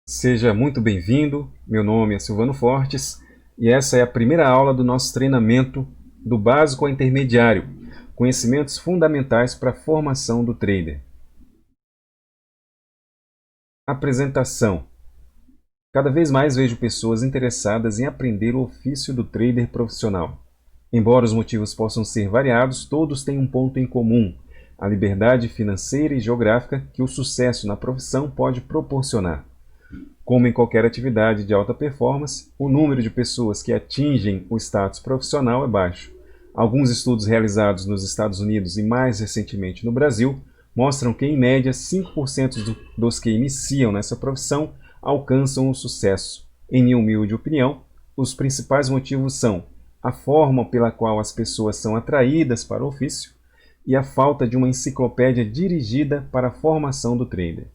Seja muito bem-vindo, meu nome é Silvano Fortes e essa é a primeira aula do nosso treinamento do básico ao intermediário, conhecimentos fundamentais para a formação do trader. Apresentação. Cada vez mais vejo pessoas interessadas em aprender o ofício do trader profissional. Embora os motivos possam ser variados, todos têm um ponto em comum: a liberdade financeira e geográfica que o sucesso na profissão pode proporcionar. Como em qualquer atividade de alta performance, o número de pessoas que atingem o status profissional é baixo. Alguns estudos realizados nos Estados Unidos e mais recentemente no Brasil mostram que, em média, 5% dos que iniciam nessa profissão alcançam o sucesso. Em minha humilde opinião, os principais motivos são a forma pela qual as pessoas são atraídas para o ofício e a falta de uma enciclopédia dirigida para a formação do trader.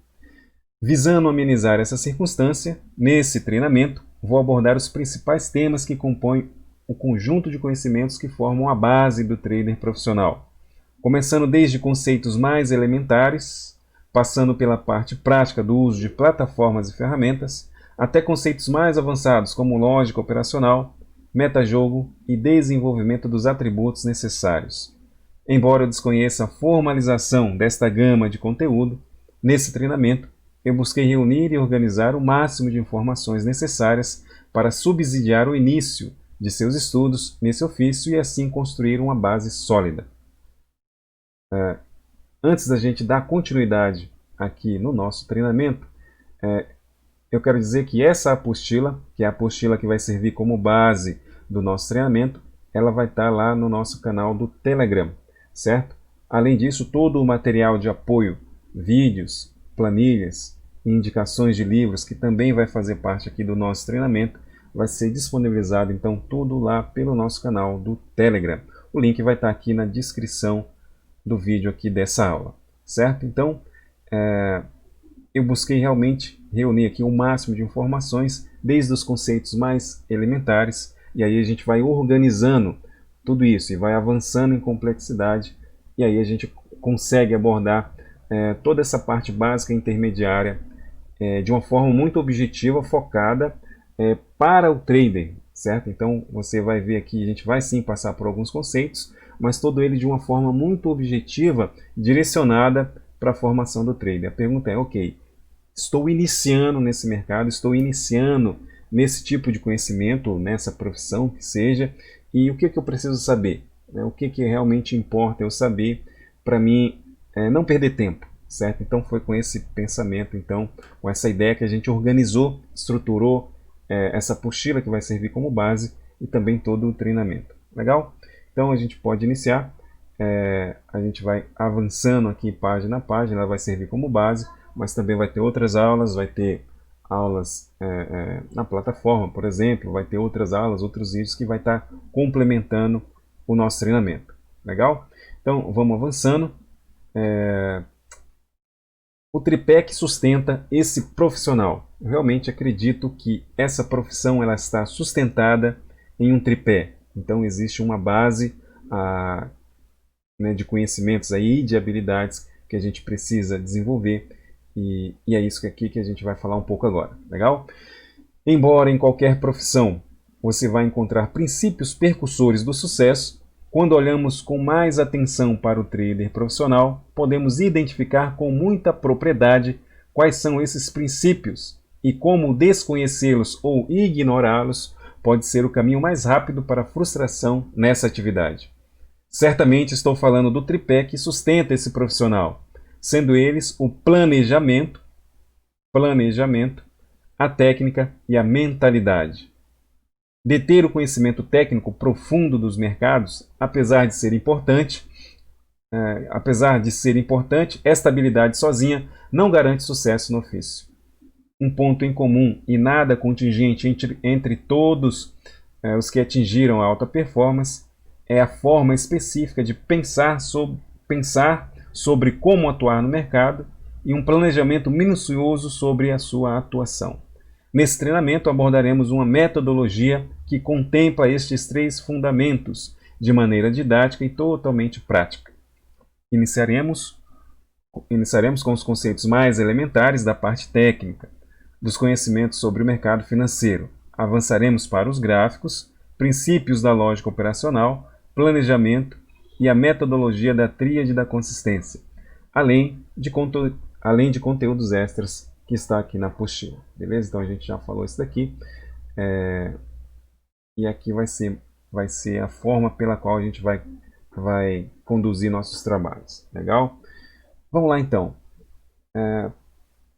Visando amenizar essa circunstância, nesse treinamento, vou abordar os principais temas que compõem o conjunto de conhecimentos que formam a base do trader profissional, começando desde conceitos mais elementares, passando pela parte prática do uso de plataformas e ferramentas, até conceitos mais avançados como lógica operacional, metajogo e desenvolvimento dos atributos necessários. Embora eu desconheça a formalização desta gama de conteúdo, nesse treinamento eu busquei reunir e organizar o máximo de informações necessárias para subsidiar o início de seus estudos nesse ofício e assim construir uma base sólida. Antes da gente dar continuidade aqui no nosso treinamento, eu quero dizer que essa apostila, que é a apostila que vai servir como base do nosso treinamento, ela vai estar lá no nosso canal do Telegram, certo? Além disso, todo o material de apoio, vídeos, planilhas e indicações de livros, que também vai fazer parte aqui do nosso treinamento, vai ser disponibilizado então tudo lá pelo nosso canal do Telegram. O link vai estar aqui na descrição do vídeo aqui dessa aula, certo? Então, eu busquei realmente reunir aqui o máximo de informações, desde os conceitos mais elementares, e aí a gente vai organizando tudo isso e vai avançando em complexidade, e aí a gente consegue abordar toda essa parte básica e intermediária de uma forma muito objetiva, focada para o trader, certo? Então você vai ver aqui, a gente vai sim passar por alguns conceitos, mas todo ele de uma forma muito objetiva, direcionada para a formação do trader. A pergunta é, ok, estou iniciando nesse mercado, estou iniciando nesse tipo de conhecimento, nessa profissão que seja, e o que eu preciso saber? O que realmente importa eu saber para mim não perder tempo, certo? Então foi com esse pensamento, então, com essa ideia que a gente organizou, estruturou essa apostila que vai servir como base e também todo o treinamento. Legal? Então a gente pode iniciar, a gente vai avançando aqui página a página, ela vai servir como base, mas também vai ter outras aulas, vai ter aulas na plataforma, por exemplo, vai ter outras aulas, outros vídeos que vai estar complementando o nosso treinamento. Legal? Então vamos avançando. O tripé que sustenta esse profissional. Eu realmente acredito que essa profissão ela está sustentada em um tripé. Então existe uma base de conhecimentos aí, de habilidades que a gente precisa desenvolver. E é isso aqui que a gente vai falar um pouco agora. Legal? Embora em qualquer profissão você vai encontrar princípios percussores do sucesso, quando olhamos com mais atenção para o trader profissional, podemos identificar com muita propriedade quais são esses princípios e como desconhecê-los ou ignorá-los pode ser o caminho mais rápido para a frustração nessa atividade. Certamente estou falando do tripé que sustenta esse profissional, sendo eles o planejamento, a técnica e a mentalidade. Deter o conhecimento técnico profundo dos mercados, apesar de ser importante, esta habilidade sozinha não garante sucesso no ofício. Um ponto em comum e nada contingente entre todos os que atingiram a alta performance é a forma específica de pensar sobre como atuar no mercado e um planejamento minucioso sobre a sua atuação. Nesse treinamento abordaremos uma metodologia que contempla estes três fundamentos de maneira didática e totalmente prática. Iniciaremos com os conceitos mais elementares da parte técnica. dos conhecimentos sobre o mercado financeiro. Avançaremos para os gráficos, princípios da lógica operacional, planejamento e a metodologia da tríade da consistência, além de conteúdos extras que está aqui na apostila. Beleza? Então a gente já falou isso daqui. E aqui vai ser a forma pela qual a gente vai conduzir nossos trabalhos. Legal? Vamos lá então.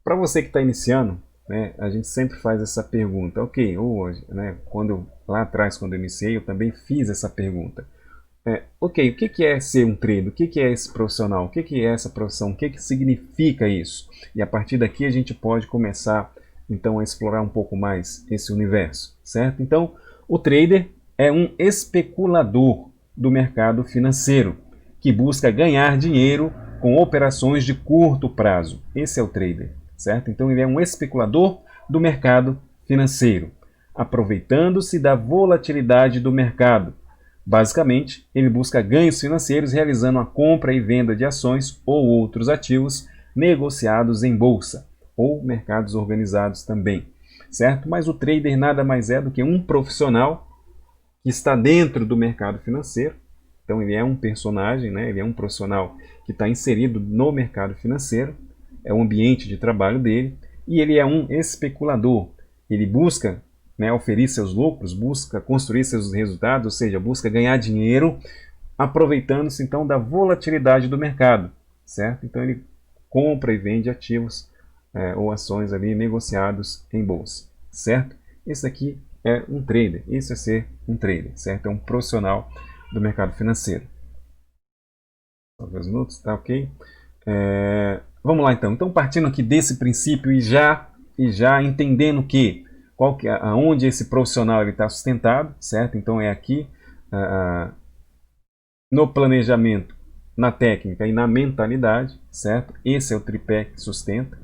Para você que está iniciando, né, a gente sempre faz essa pergunta. Ok, hoje, né, lá atrás, quando eu iniciei, eu também fiz essa pergunta. Ok, o que é ser um trader? O que é esse profissional? O que é essa profissão? O que significa isso? E a partir daqui a gente pode começar então a explorar um pouco mais esse universo, certo? Então, o trader é um especulador do mercado financeiro que busca ganhar dinheiro com operações de curto prazo. Esse é o trader, certo? Então ele é um especulador do mercado financeiro, aproveitando-se da volatilidade do mercado. Basicamente, ele busca ganhos financeiros realizando a compra e venda de ações ou outros ativos negociados em bolsa ou mercados organizados também, certo? Mas o trader nada mais é do que um profissional que está dentro do mercado financeiro. Então ele é um personagem, né? Ele é um profissional que está inserido no mercado financeiro, é o ambiente de trabalho dele, e ele é um especulador. Ele busca, né, oferir seus lucros, busca construir seus resultados, ou seja, busca ganhar dinheiro, aproveitando-se então da volatilidade do mercado, certo? Então ele compra e vende ativos ou ações ali negociados em bolsa, certo? Esse aqui é um trader, isso é ser um trader, certo? É um profissional do mercado financeiro. Só 2 minutos, tá ok? Vamos lá então. Então partindo aqui desse princípio e já entendendo que aonde esse profissional está sustentado, certo? Então é aqui no planejamento, na técnica e na mentalidade, certo? Esse é o tripé que sustenta.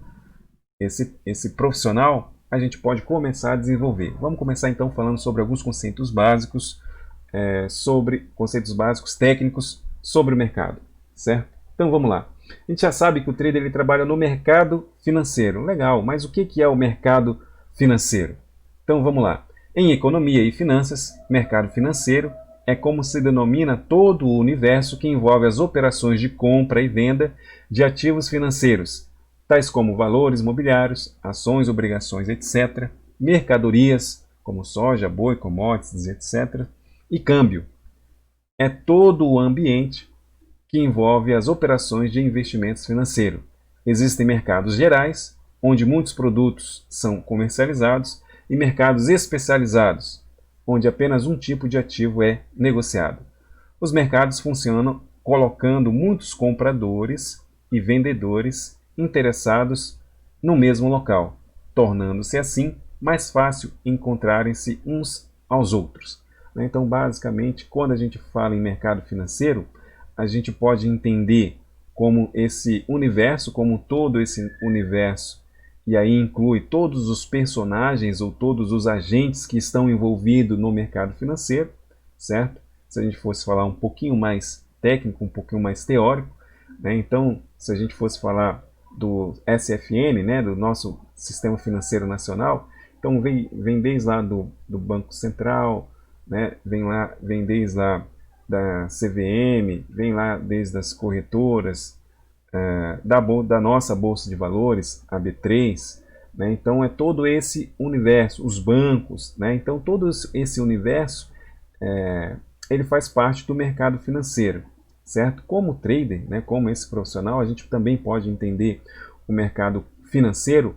Esse profissional a gente pode começar a desenvolver. Vamos começar então falando sobre alguns conceitos básicos, conceitos básicos técnicos sobre o mercado, certo? Então vamos lá. A gente já sabe que o trader ele trabalha no mercado financeiro. Legal, mas o que é o mercado financeiro? Então vamos lá. Em economia e finanças, mercado financeiro é como se denomina todo o universo que envolve as operações de compra e venda de ativos financeiros, tais como valores mobiliários, ações, obrigações, etc., mercadorias, como soja, boi, commodities, etc., e câmbio. É todo o ambiente que envolve as operações de investimentos financeiros. Existem mercados gerais, onde muitos produtos são comercializados, e mercados especializados, onde apenas um tipo de ativo é negociado. Os mercados funcionam colocando muitos compradores e vendedores interessados no mesmo local, tornando-se assim mais fácil encontrarem-se uns aos outros. Então, basicamente, quando a gente fala em mercado financeiro, a gente pode entender como esse universo, como todo esse universo, e aí inclui todos os personagens ou todos os agentes que estão envolvidos no mercado financeiro, certo? Se a gente fosse falar um pouquinho mais técnico, um pouquinho mais teórico, né? Então, se a gente fosse falar do SFN, né, do nosso Sistema Financeiro Nacional, então vem desde lá do Banco Central, né, vem desde lá da CVM, vem lá desde as corretoras, da nossa Bolsa de Valores, a B3, né? Então é todo esse universo, os bancos, né? Então todo esse universo ele faz parte do mercado financeiro, certo? Como trader, né, como esse profissional, a gente também pode entender o mercado financeiro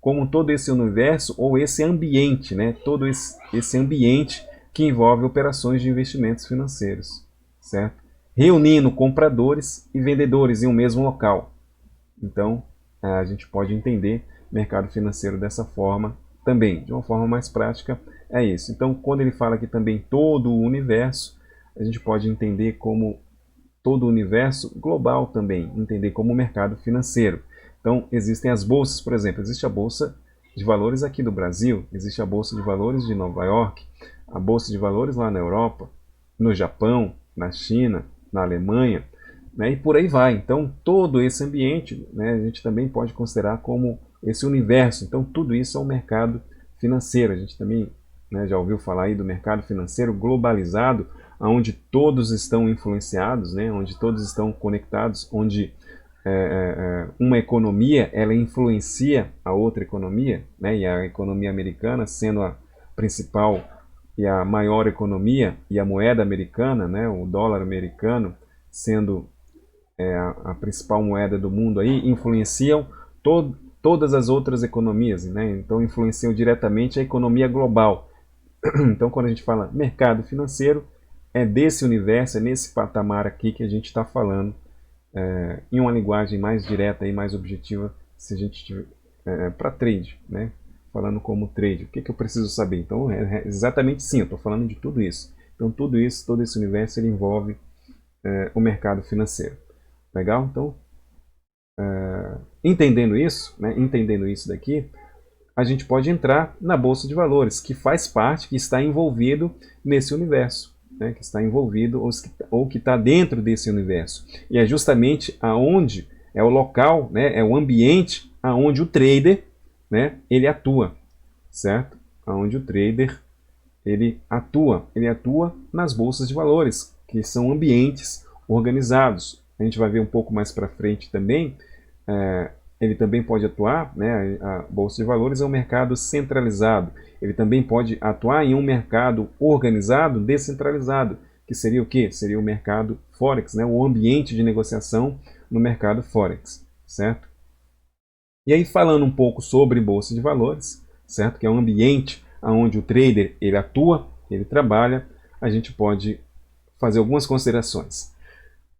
como todo esse universo ou esse ambiente, né? Todo esse ambiente que envolve operações de investimentos financeiros, certo? Reunindo compradores e vendedores em um mesmo local. Então, a gente pode entender mercado financeiro dessa forma também. De uma forma mais prática, é isso. Então, quando ele fala aqui também todo o universo, a gente pode entender como todo o universo global também, entender como mercado financeiro. Então, existem as bolsas, por exemplo, existe a Bolsa de Valores aqui do Brasil, existe a Bolsa de Valores de Nova York, a Bolsa de Valores lá na Europa, no Japão, na China, na Alemanha, né, e por aí vai. Então, todo esse ambiente, né, a gente também pode considerar como esse universo. Então, tudo isso é um mercado financeiro. A gente também, né, já ouviu falar aí do mercado financeiro globalizado, onde todos estão influenciados, né, onde todos estão conectados, onde uma economia ela influencia a outra economia, né, e a economia americana sendo a principal e a maior economia, e a moeda americana, né, o dólar americano, sendo a principal moeda do mundo, aí influenciam todas as outras economias, né? Então influenciam diretamente a economia global. Então, quando a gente fala mercado financeiro, é desse universo, é nesse patamar aqui que a gente está falando, em uma linguagem mais direta e mais objetiva, se a gente tiver para trade, né? Falando como trade, o que eu preciso saber? Então, exatamente sim, eu estou falando de tudo isso. Então, tudo isso, todo esse universo, ele envolve o mercado financeiro. Legal? Então, entendendo isso, né, entendendo isso daqui, a gente pode entrar na Bolsa de Valores, que faz parte, que está envolvido nesse universo, né, que está envolvido ou que está dentro desse universo. E é justamente aonde é o local, né, é o ambiente aonde o trader, né, ele atua, certo? Aonde o trader ele atua nas bolsas de valores, que são ambientes organizados. A gente vai ver um pouco mais para frente também. Ele também pode atuar, né? A bolsa de valores é um mercado centralizado. Ele também pode atuar em um mercado organizado, descentralizado, que seria o quê? Seria o mercado Forex, né? O ambiente de negociação no mercado Forex, certo? E aí, falando um pouco sobre bolsa de valores, certo? Que é um ambiente onde o trader ele atua, ele trabalha, a gente pode fazer algumas considerações.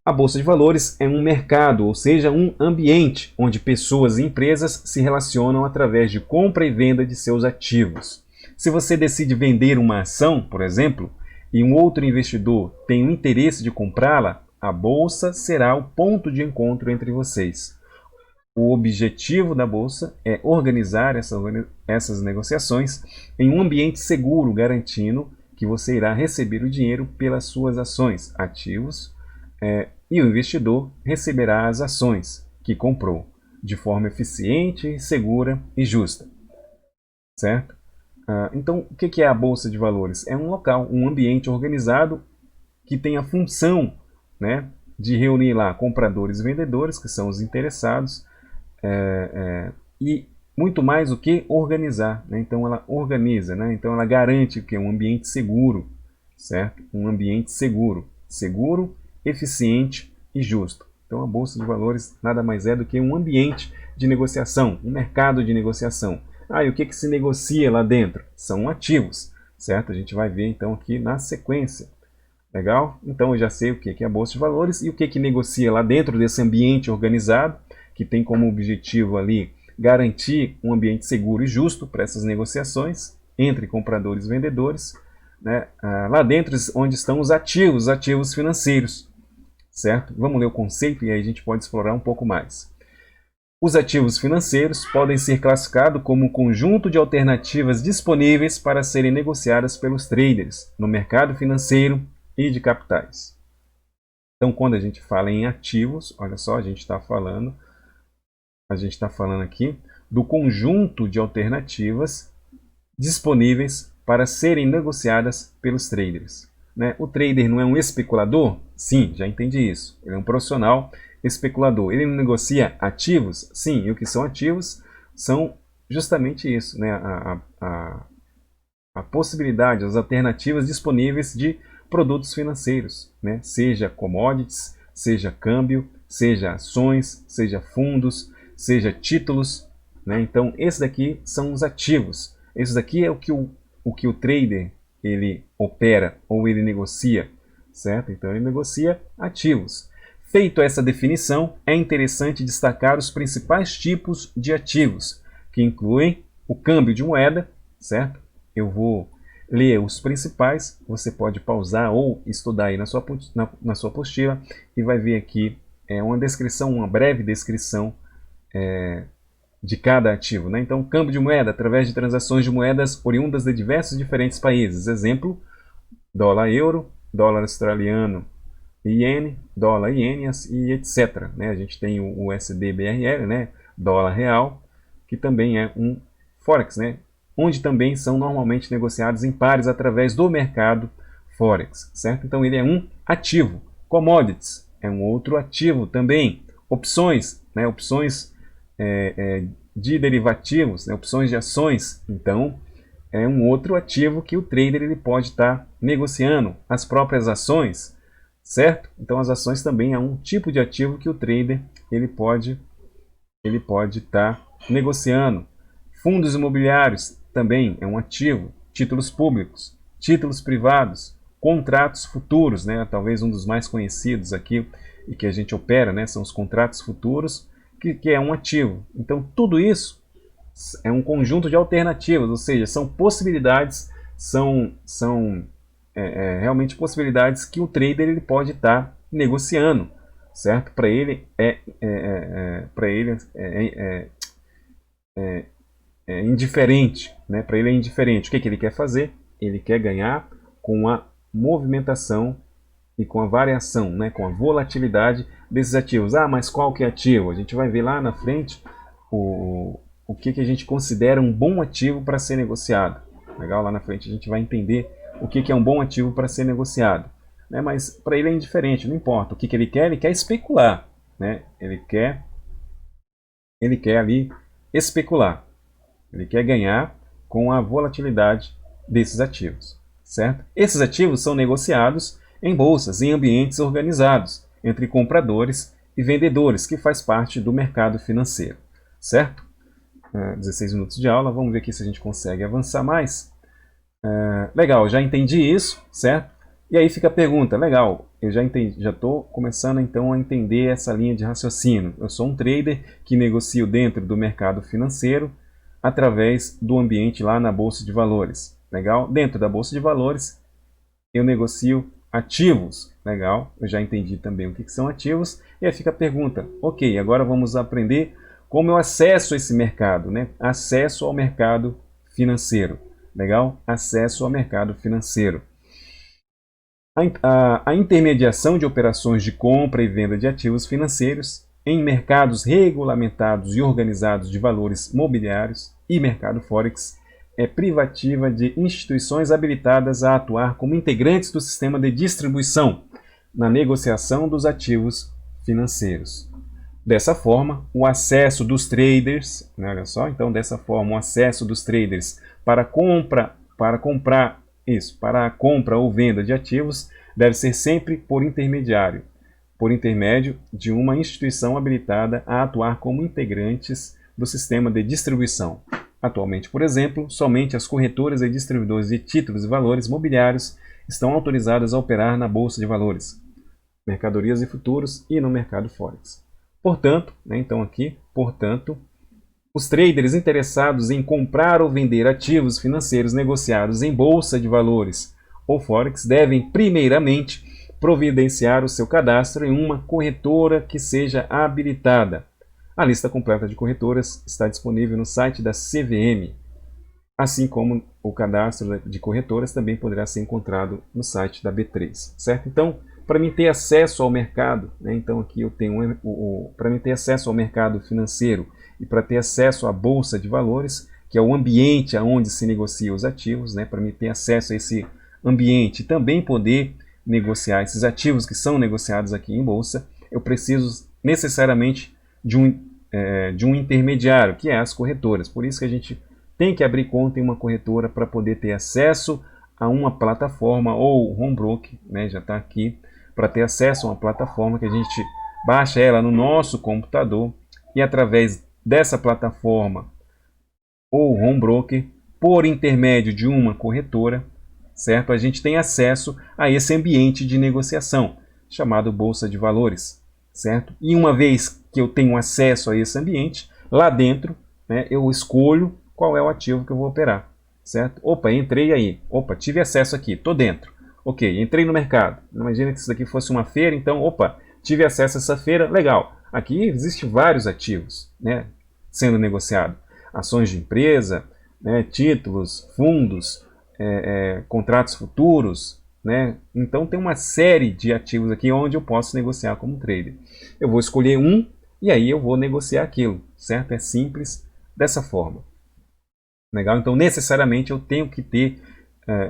A Bolsa de Valores é um mercado, ou seja, um ambiente onde pessoas e empresas se relacionam através de compra e venda de seus ativos. Se você decide vender uma ação, por exemplo, e um outro investidor tem o interesse de comprá-la, a Bolsa será o ponto de encontro entre vocês. O objetivo da Bolsa é organizar essas negociações em um ambiente seguro, garantindo que você irá receber o dinheiro pelas suas ações, ativos, e o investidor receberá as ações que comprou, de forma eficiente, segura e justa. Certo? Então, o que é a Bolsa de Valores? É um local, um ambiente organizado que tem a função, né, de reunir lá compradores e vendedores, que são os interessados, e muito mais do que organizar, né? Então ela organiza, né? Então ela garante que é um ambiente seguro, certo? Um ambiente seguro, eficiente e justo. Então a Bolsa de Valores nada mais é do que um ambiente de negociação, um mercado de negociação. E o que se negocia lá dentro? São ativos, certo? A gente vai ver então aqui na sequência. Legal? Então eu já sei o que é a Bolsa de Valores e o que negocia lá dentro desse ambiente organizado, que tem como objetivo ali garantir um ambiente seguro e justo para essas negociações entre compradores e vendedores, né? Lá dentro onde estão os ativos financeiros, certo? Vamos ler o conceito e aí a gente pode explorar um pouco mais. Os ativos financeiros podem ser classificados como um conjunto de alternativas disponíveis para serem negociadas pelos traders no mercado financeiro e de capitais. Então, quando a gente fala em ativos, olha só, a gente está falando aqui do conjunto de alternativas disponíveis para serem negociadas pelos traders. Né? O trader não é um especulador? Sim, já entendi isso. Ele é um profissional especulador. Ele negocia ativos? Sim, e o que são ativos? São justamente isso, né? A possibilidade, as alternativas disponíveis de produtos financeiros, né? Seja commodities, seja câmbio, seja ações, seja fundos, seja títulos, né? Então, esses daqui são os ativos. Esse daqui é o que o trader ele opera ou ele negocia, certo? Então, ele negocia ativos. Feito essa definição, é interessante destacar os principais tipos de ativos, que incluem o câmbio de moeda, certo? Eu vou ler os principais, você pode pausar ou estudar aí na sua apostila e vai ver aqui uma descrição, uma breve descrição de cada ativo, né? Então, câmbio de moeda através de transações de moedas oriundas de diversos diferentes países. Exemplo, dólar-euro, dólar australiano, iene, dólar iene e etc. Né? A gente tem o USD BRL, né? Dólar real, que também é um Forex, né? Onde também são normalmente negociados em pares através do mercado Forex, certo? Então ele é um ativo. Commodities é um outro ativo também. Opções, né? Opções de derivativos, né? Opções de ações, então é um outro ativo que o trader ele pode estar negociando. As próprias ações, certo? Então as ações também é um tipo de ativo que o trader ele pode estar negociando. Fundos imobiliários também é um ativo. Títulos públicos, títulos privados, contratos futuros, né? Talvez um dos mais conhecidos aqui e que a gente opera, né? São os contratos futuros, que é um ativo. Então tudo isso é um conjunto de alternativas, ou seja, são possibilidades, são realmente possibilidades que o trader ele pode estar negociando, certo? Para ele é indiferente, né? Para ele é indiferente. O que ele quer fazer? Ele quer ganhar com a movimentação e com a variação, né? Com a volatilidade desses ativos. Ah, mas qual que é ativo? A gente vai ver lá na frente o que a gente considera um bom ativo para ser negociado. Legal? Lá na frente a gente vai entender o que é um bom ativo para ser negociado. Né? Mas para ele é indiferente, não importa. O que ele quer especular. Né? Ele quer ali especular. Ele quer ganhar com a volatilidade desses ativos. Certo? Esses ativos são negociados em bolsas, em ambientes organizados, entre compradores e vendedores, que faz parte do mercado financeiro. Certo? 16 minutos de aula, vamos ver aqui se a gente consegue avançar mais. Legal, já entendi isso, certo? E aí fica a pergunta, legal, eu já entendi, já estou começando então a entender essa linha de raciocínio. Eu sou um trader que negocio dentro do mercado financeiro através do ambiente lá na Bolsa de Valores. Legal? Dentro da Bolsa de Valores eu negocio ativos. Legal, eu já entendi também o que são ativos. E aí fica a pergunta, ok, agora vamos aprender como eu acesso esse mercado, né? Acesso ao mercado financeiro. Legal? Acesso ao mercado financeiro. A intermediação de operações de compra e venda de ativos financeiros em mercados regulamentados e organizados de valores mobiliários e mercado Forex é privativa de instituições habilitadas a atuar como integrantes do sistema de distribuição na negociação dos ativos financeiros. Dessa forma, o acesso dos traders, né, olha só, então dessa forma o acesso dos traders para a compra ou venda de ativos deve ser sempre por intermédio de uma instituição habilitada a atuar como integrantes do sistema de distribuição. Atualmente, por exemplo, somente as corretoras e distribuidores de títulos e valores mobiliários estão autorizadas a operar na Bolsa de Valores, mercadorias e futuros e no mercado Forex. Portanto, né, então aqui, os traders interessados em comprar ou vender ativos financeiros negociados em bolsa de valores ou Forex devem, primeiramente, providenciar o seu cadastro em uma corretora que seja habilitada. A lista completa de corretoras está disponível no site da CVM, assim como o cadastro de corretoras também poderá ser encontrado no site da B3, certo? Então, para mim ter acesso ao mercado, né, então aqui eu tenho para mim ter acesso ao mercado financeiro e para ter acesso à bolsa de valores, que é o ambiente onde se negocia os ativos, né, para mim ter acesso a esse ambiente e também poder negociar esses ativos que são negociados aqui em bolsa, eu preciso necessariamente de um intermediário, que é as corretoras. Por isso que a gente tem que abrir conta em uma corretora para poder ter acesso a uma plataforma ou home broker, né, já está aqui, para ter acesso a uma plataforma que a gente baixa ela no nosso computador e através dessa plataforma ou home broker, por intermédio de uma corretora, certo? A gente tem acesso a esse ambiente de negociação chamado Bolsa de Valores, certo? E uma vez que eu tenho acesso a esse ambiente, lá dentro, né, eu escolho qual é o ativo que eu vou operar, certo? Opa, entrei aí. Opa, tive acesso aqui, estou dentro. Ok, entrei no mercado. Imagina que isso daqui fosse uma feira, então, opa, tive acesso a essa feira, legal. Aqui existem vários ativos, né, sendo negociado. Ações de empresa, né, títulos, fundos, contratos futuros, né? Então tem uma série de ativos aqui onde eu posso negociar como trader. Eu vou escolher um e aí eu vou negociar aquilo, certo? É simples dessa forma. Legal? Então necessariamente eu tenho que ter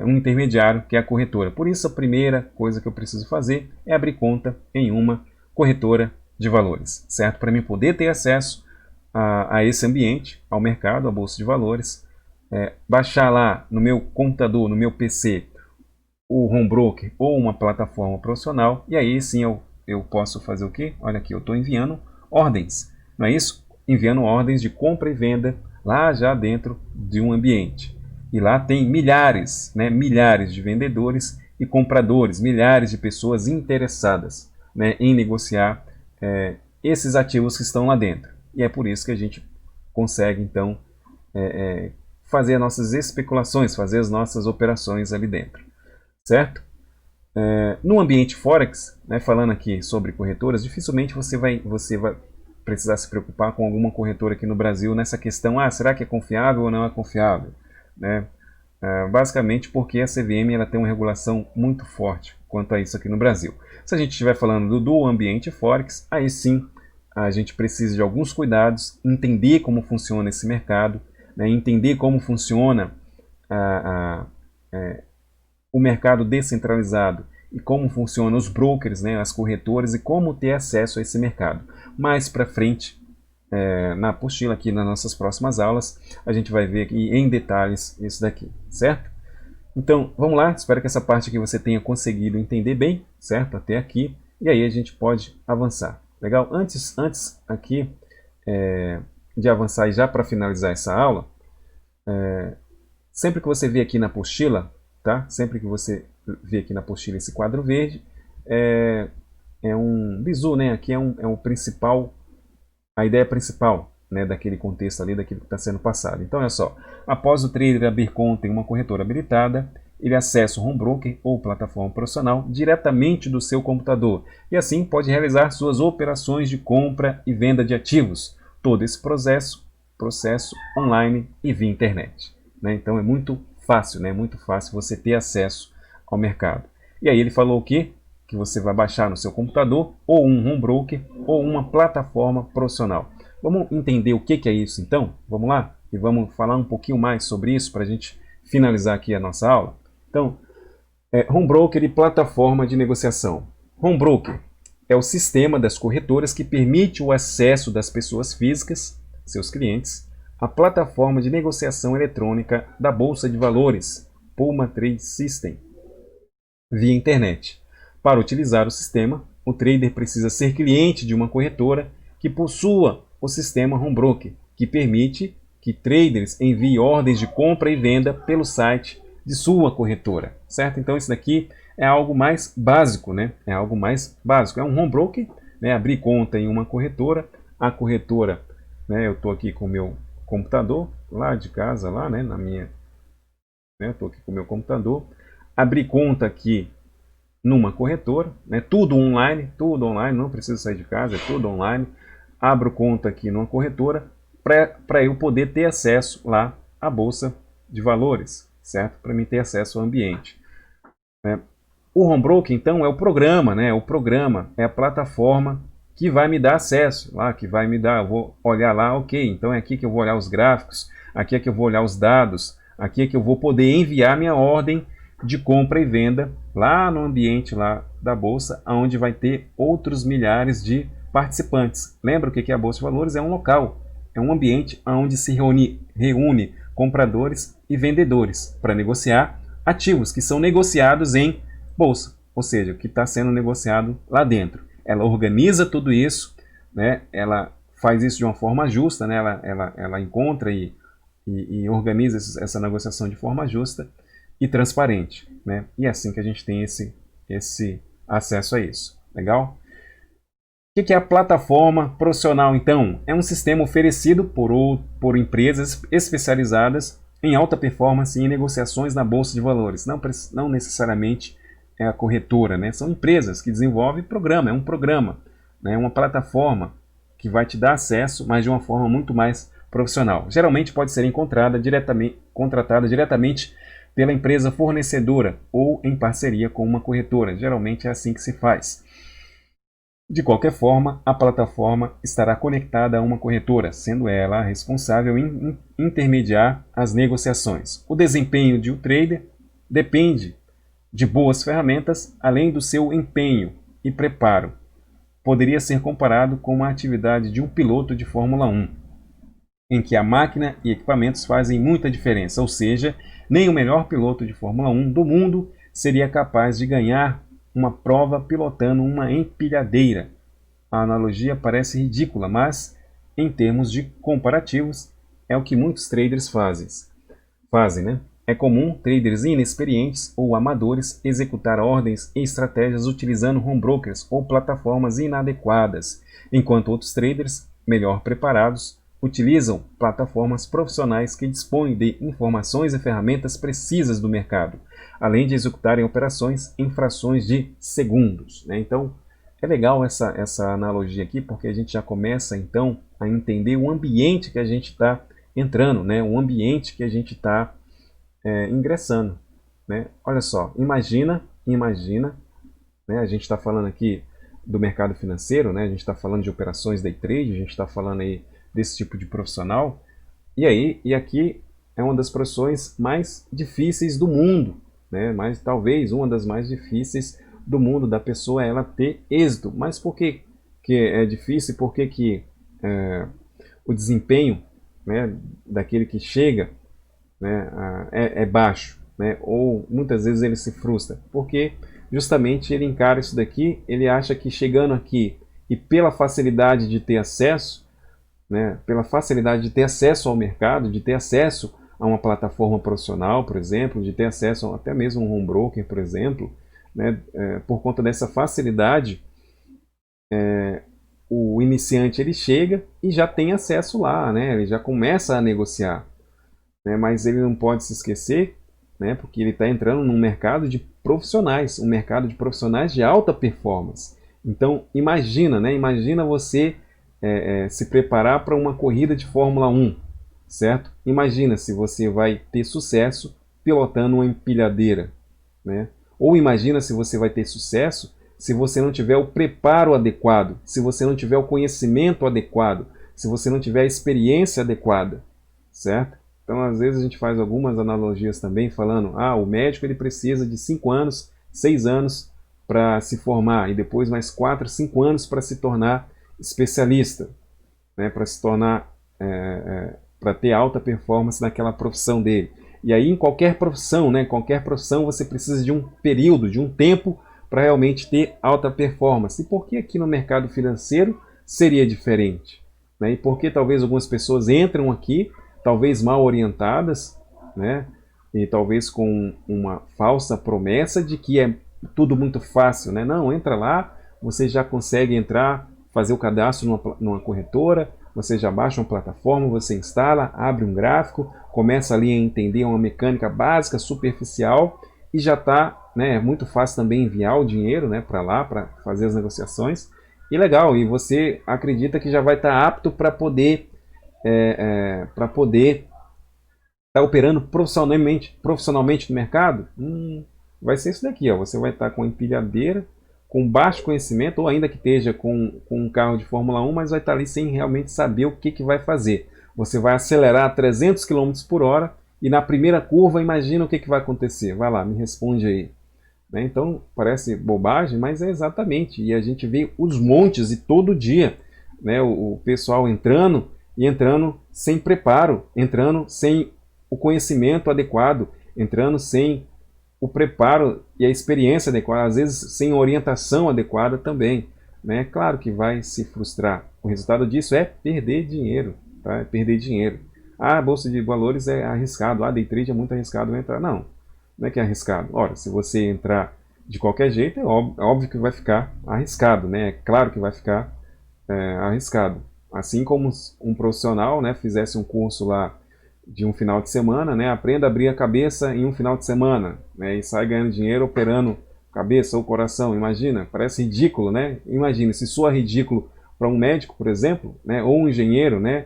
um intermediário, que é a corretora. Por isso a primeira coisa que eu preciso fazer é abrir conta em uma corretora de valores, certo? Para mim poder ter acesso a esse ambiente, ao mercado, à bolsa de valores, baixar lá no meu computador, no meu PC, o home broker ou uma plataforma profissional, e aí sim eu posso fazer o quê? Olha aqui, eu estou enviando ordens, não é isso? Enviando ordens de compra e venda lá já dentro de um ambiente. E lá tem milhares, né, milhares de vendedores e compradores, milhares de pessoas interessadas, né, em negociar esses ativos que estão lá dentro. E é por isso que a gente consegue, então, fazer as nossas especulações, fazer as nossas operações ali dentro. Certo? No ambiente Forex, né, falando aqui sobre corretoras, dificilmente você vai precisar se preocupar com alguma corretora aqui no Brasil nessa questão, será que é confiável ou não é confiável? Né? Basicamente porque a CVM ela tem uma regulação muito forte quanto a isso aqui no Brasil. Se a gente estiver falando do ambiente Forex, aí sim a gente precisa de alguns cuidados, entender como funciona esse mercado, né, entender como funciona o mercado descentralizado e como funcionam os brokers, né, as corretoras e como ter acesso a esse mercado. Mais para frente, na apostila aqui nas nossas próximas aulas, a gente vai ver aqui em detalhes isso daqui, certo? Então, vamos lá, espero que essa parte aqui você tenha conseguido entender bem, certo? Até aqui, e aí a gente pode avançar. Legal? Antes aqui de avançar e já para finalizar essa aula, sempre que você vê aqui na apostila, tá? Sempre que você vê aqui na apostila esse quadro verde, é um bizu, né? Aqui é o principal, a ideia principal, né, daquele contexto ali, daquilo que está sendo passado. Então, olha só, após o trader abrir conta em uma corretora habilitada, ele acessa o home broker ou plataforma profissional diretamente do seu computador e assim pode realizar suas operações de compra e venda de ativos. Todo esse processo online e via internet. Né? Então, é muito fácil, né? Muito fácil você ter acesso ao mercado. E aí ele falou o quê? Que você vai baixar no seu computador ou um home broker ou uma plataforma profissional. Vamos entender o que é isso então? Vamos lá? E vamos falar um pouquinho mais sobre isso para a gente finalizar aqui a nossa aula. Então, home broker e plataforma de negociação. Home broker é o sistema das corretoras que permite o acesso das pessoas físicas, seus clientes, à plataforma de negociação eletrônica da Bolsa de Valores, Puma Trade System, via internet. Para utilizar o sistema, o trader precisa ser cliente de uma corretora que possua o sistema home broker, que permite que traders enviem ordens de compra e venda pelo site de sua corretora, certo? Então isso daqui é algo mais básico, né? É algo mais básico. É um home broker, né? Abrir conta em uma corretora, a corretora, né? Eu estou aqui com o meu computador lá de casa, lá, né? Na minha, né? Estou aqui com o meu computador, abrir conta aqui numa corretora, né? Tudo online, não precisa sair de casa, é tudo online. Abro conta aqui numa corretora para eu poder ter acesso lá à bolsa de valores, certo? Para mim ter acesso ao ambiente. Né? O home broker, então, é o programa, né? O programa é a plataforma que vai me dar acesso lá, que vai me dar, eu vou olhar lá, ok, então é aqui que eu vou olhar os gráficos, aqui é que eu vou olhar os dados, aqui é que eu vou poder enviar minha ordem de compra e venda lá no ambiente lá da bolsa, onde vai ter outros milhares de participantes. Lembra o que é a Bolsa de Valores? É um local, é um ambiente onde se reúne compradores e vendedores para negociar ativos que são negociados em bolsa, ou seja, o que está sendo negociado lá dentro. Ela organiza tudo isso, né? Ela faz isso de uma forma justa, né? Ela encontra e organiza essa negociação de forma justa e transparente, né? E é assim que a gente tem esse acesso a isso. Legal? O que é a plataforma profissional, então? É um sistema oferecido por empresas especializadas em alta performance e em negociações na Bolsa de Valores. Não necessariamente é a corretora, né? São empresas que desenvolvem programa, é um programa, né? Uma plataforma que vai te dar acesso, mas de uma forma muito mais profissional. Geralmente pode ser contratada diretamente pela empresa fornecedora ou em parceria com uma corretora. Geralmente é assim que se faz. De qualquer forma, a plataforma estará conectada a uma corretora, sendo ela a responsável em intermediar as negociações. O desempenho de um trader depende de boas ferramentas, além do seu empenho e preparo. Poderia ser comparado com a atividade de um piloto de Fórmula 1, em que a máquina e equipamentos fazem muita diferença, ou seja, nem o melhor piloto de Fórmula 1 do mundo seria capaz de ganhar uma prova pilotando uma empilhadeira. A analogia parece ridícula, mas, em termos de comparativos, é o que muitos traders fazem, né? É comum traders inexperientes ou amadores executar ordens e estratégias utilizando home brokers ou plataformas inadequadas, enquanto outros traders, melhor preparados, utilizam plataformas profissionais que dispõem de informações e ferramentas precisas do mercado, além de executarem operações em frações de segundos, né? Então, é legal essa analogia aqui, porque a gente já começa, então, a entender o ambiente que a gente está entrando, né? O ambiente que a gente está ingressando, né? Olha só, imagina, né? A gente está falando aqui do mercado financeiro, né? A gente está falando de operações day trade, a gente está falando aí desse tipo de profissional, e aqui é uma das profissões mais difíceis do mundo, né? Mas talvez uma das mais difíceis do mundo da pessoa é ela ter êxito. Mas por que é difícil? Por que o desempenho, né, daquele que chega, né, é baixo, né? Ou muitas vezes ele se frustra? Porque justamente ele encara isso daqui, ele acha que chegando aqui e pela facilidade de ter acesso, né, pela facilidade de ter acesso ao mercado, de ter acesso a uma plataforma profissional, por exemplo, de ter acesso a até mesmo um home broker, por exemplo, né, por conta dessa facilidade, o iniciante ele chega e já tem acesso lá, né, ele já começa a negociar, né, mas ele não pode se esquecer, né, porque ele está entrando num mercado de profissionais, um mercado de profissionais de alta performance. Então imagina, né, imagina você se preparar para uma corrida de Fórmula 1, certo? Imagina se você vai ter sucesso pilotando uma empilhadeira, né? Ou imagina se você vai ter sucesso se você não tiver o preparo adequado, se você não tiver o conhecimento adequado, se você não tiver a experiência adequada, certo? Então, às vezes a gente faz algumas analogias também, falando, o médico ele precisa de 5 anos, 6 anos para se formar, e depois mais 4, 5 anos para se tornar especialista, né, para se tornar, para ter alta performance naquela profissão dele. E aí em qualquer profissão, né, qualquer profissão você precisa de um período, de um tempo para realmente ter alta performance. E por que aqui no mercado financeiro seria diferente? Né? E por que talvez algumas pessoas entram aqui, talvez mal orientadas, né, e talvez com uma falsa promessa de que é tudo muito fácil, né? Não, entra lá, você já consegue entrar, fazer o cadastro numa corretora, você já baixa uma plataforma, você instala, abre um gráfico, começa ali a entender uma mecânica básica, superficial, e já está, né, é muito fácil também enviar o dinheiro, né, para lá, para fazer as negociações, e legal, e você acredita que já vai estar apto para poder estar operando profissionalmente no mercado? Vai ser isso daqui, ó. Você vai estar com a empilhadeira, com baixo conhecimento, ou ainda que esteja com um carro de Fórmula 1, mas vai estar ali sem realmente saber o que vai fazer. Você vai acelerar a 300 km por hora e na primeira curva, imagina o que vai acontecer. Vai lá, me responde aí. Né? Então, parece bobagem, mas é exatamente. E a gente vê os montes e todo dia, né, o pessoal entrando sem preparo, entrando sem o conhecimento adequado, entrando sem o preparo e a experiência adequada, às vezes sem orientação adequada também, né? Claro que vai se frustrar. O resultado disso é perder dinheiro, tá? É perder dinheiro. A bolsa de valores é arriscado, day trade é muito arriscado entrar. Não, não é que é arriscado. Ora, se você entrar de qualquer jeito, é óbvio que vai ficar arriscado, né? É claro que vai ficar arriscado. Assim como um profissional, né, fizesse um curso lá de um final de semana, né, aprenda a abrir a cabeça em um final de semana, né, e sai ganhando dinheiro operando cabeça ou coração. Imagina, parece ridículo, né? Imagina, se soa ridículo para um médico, por exemplo, né, ou um engenheiro, né,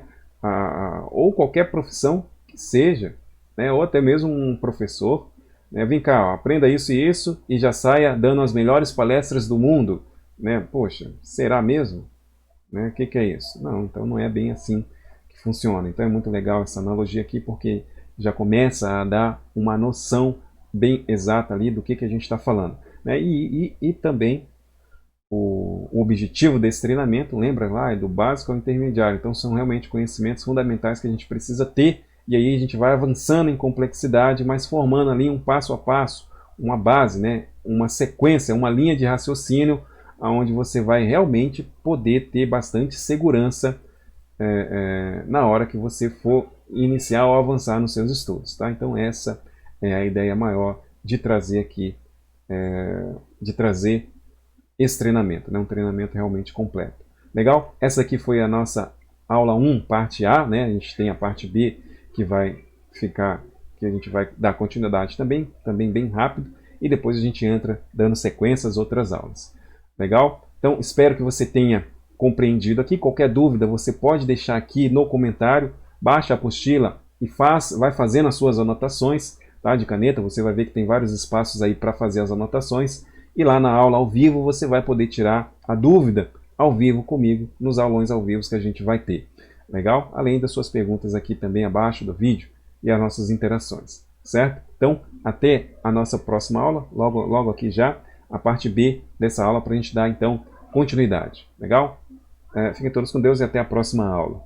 ou qualquer profissão que seja, né, ou até mesmo um professor, né? Vem cá, ó, aprenda isso e isso e já saia dando as melhores palestras do mundo, né? Poxa, será mesmo? Né? O que é isso? Não, então não é bem assim que funciona. Então é muito legal essa analogia aqui, porque já começa a dar uma noção bem exata ali do que a gente está falando, né? E também o objetivo desse treinamento, lembra lá, é do básico ao intermediário. Então são realmente conhecimentos fundamentais que a gente precisa ter, e aí a gente vai avançando em complexidade, mas formando ali um passo a passo, uma base, né? Uma sequência, uma linha de raciocínio, onde você vai realmente poder ter bastante segurança na hora que você for iniciar ou avançar nos seus estudos. Tá? Então essa é a ideia maior de trazer aqui, de trazer esse treinamento, né? Um treinamento realmente completo. Legal? Essa aqui foi a nossa aula 1, parte A, né? A gente tem a parte B que vai ficar, que a gente vai dar continuidade também bem rápido, e depois a gente entra dando sequência às outras aulas. Legal? Então espero que você tenha compreendido aqui. Qualquer dúvida você pode deixar aqui no comentário, baixa a apostila e vai fazendo as suas anotações, tá? De caneta, você vai ver que tem vários espaços aí para fazer as anotações. E lá na aula ao vivo você vai poder tirar a dúvida ao vivo comigo, nos aulões ao vivo que a gente vai ter. Legal? Além das suas perguntas aqui também abaixo do vídeo e as nossas interações. Certo? Então, até a nossa próxima aula, logo aqui já, a parte B dessa aula para a gente dar então continuidade. Legal? Fiquem todos com Deus e até a próxima aula.